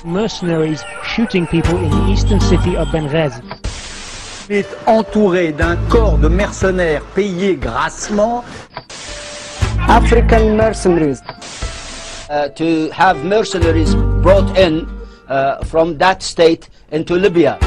Mercenaries shooting people in the eastern city of Benghazi. Il est entouré d'un corps de mercenaires payés grassement. African mercenaries. To have mercenaries brought in from that state into Libya.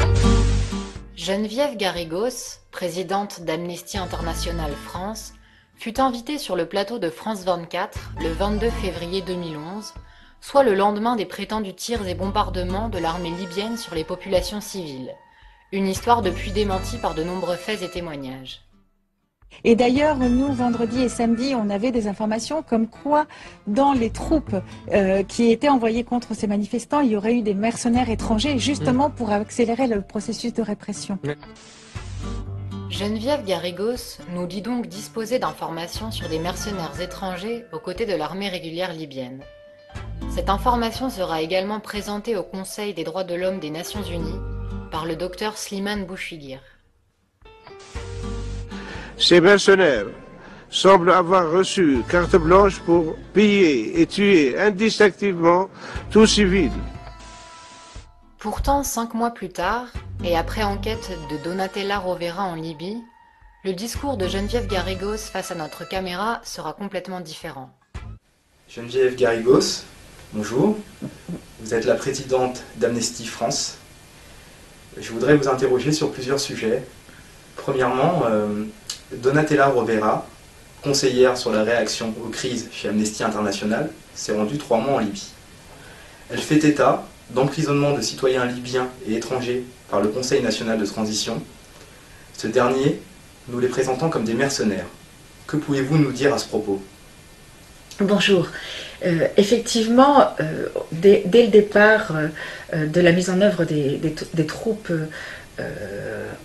Geneviève Garrigos, présidente d'Amnesty International France, fut invitée sur le plateau de France 24 le 22 février 2011, soit le lendemain des prétendus tirs et bombardements de l'armée libyenne sur les populations civiles. Une histoire depuis démentie par de nombreux faits et témoignages. Et d'ailleurs, nous, vendredi et samedi, on avait des informations comme quoi, dans les troupes qui étaient envoyées contre ces manifestants, il y aurait eu des mercenaires étrangers, justement pour accélérer le processus de répression. Geneviève Garrigos nous dit donc disposer d'informations sur des mercenaires étrangers aux côtés de l'armée régulière libyenne. Cette information sera également présentée au Conseil des droits de l'homme des Nations Unies par le docteur Slimane Bouchiguir. Ces mercenaires semblent avoir reçu carte blanche pour piller et tuer indistinctement tout civil. Pourtant, 5 mois plus tard, et après enquête de Donatella Rovera en Libye, le discours de Geneviève Garrigos face à notre caméra sera complètement différent. Geneviève Garrigos, bonjour. Vous êtes la présidente d'Amnesty France. Je voudrais vous interroger sur plusieurs sujets. Premièrement, Donatella Rovera, conseillère sur la réaction aux crises chez Amnesty International, s'est rendue 3 mois en Libye. Elle fait état d'emprisonnement de citoyens libyens et étrangers par le Conseil national de transition. Ce dernier, nous les présentant comme des mercenaires. Que pouvez-vous nous dire à ce propos ? Bonjour. Effectivement, dès le départ de la mise en œuvre des troupes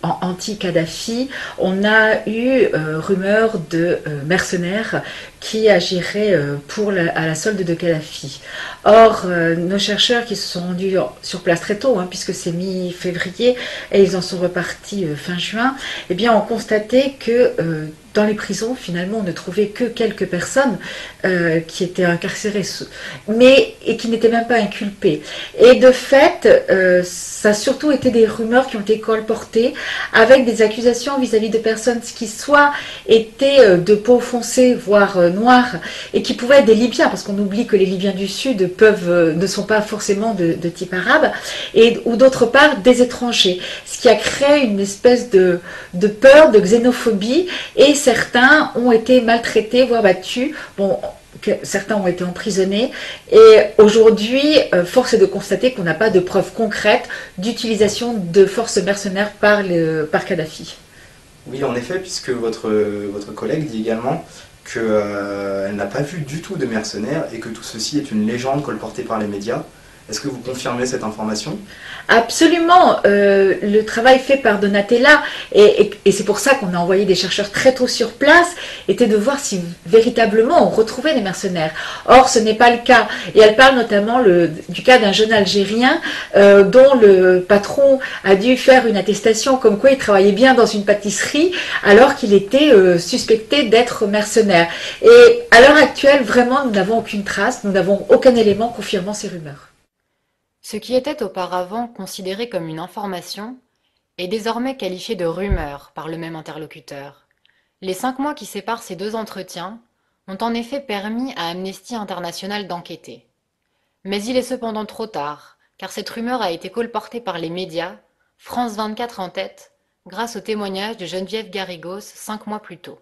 anti-Kadhafi, on a eu rumeur de mercenaires qui agiraient à la solde de Kadhafi. Or, nos chercheurs qui se sont rendus sur place très tôt, puisque c'est mi-février, et ils en sont repartis fin juin, eh bien, ont constaté que dans les prisons, finalement, on ne trouvait que quelques personnes qui étaient incarcérées, et qui n'étaient même pas inculpées. Et de fait, ça a surtout été des rumeurs qui ont été colportées avec des accusations vis-à-vis de personnes qui soit étaient de peau foncée, voire noire, et qui pouvaient être des Libyens, parce qu'on oublie que les Libyens du Sud ne sont pas forcément de type arabe, ou d'autre part des étrangers, ce qui a créé une espèce de peur, de xénophobie, et certains ont été maltraités, voire battus. Bon, certains ont été emprisonnés, et aujourd'hui, force est de constater qu'on n'a pas de preuves concrètes d'utilisation de forces mercenaires par Kadhafi. Oui, en effet, puisque votre collègue dit également qu'elle n'a pas vu du tout de mercenaires et que tout ceci est une légende colportée par les médias. Est-ce que vous confirmez cette information ? Absolument. Le travail fait par Donatella, et c'est pour ça qu'on a envoyé des chercheurs très tôt sur place, était de voir si véritablement on retrouvait des mercenaires. Or, ce n'est pas le cas. Et elle parle notamment du cas d'un jeune Algérien dont le patron a dû faire une attestation comme quoi il travaillait bien dans une pâtisserie alors qu'il était suspecté d'être mercenaire. Et à l'heure actuelle, vraiment, nous n'avons aucune trace, nous n'avons aucun élément confirmant ces rumeurs. Ce qui était auparavant considéré comme une information est désormais qualifié de rumeur par le même interlocuteur. Les 5 mois qui séparent ces deux entretiens ont en effet permis à Amnesty International d'enquêter. Mais il est cependant trop tard, car cette rumeur a été colportée par les médias, France 24 en tête, grâce au témoignage de Geneviève Garrigos 5 mois plus tôt.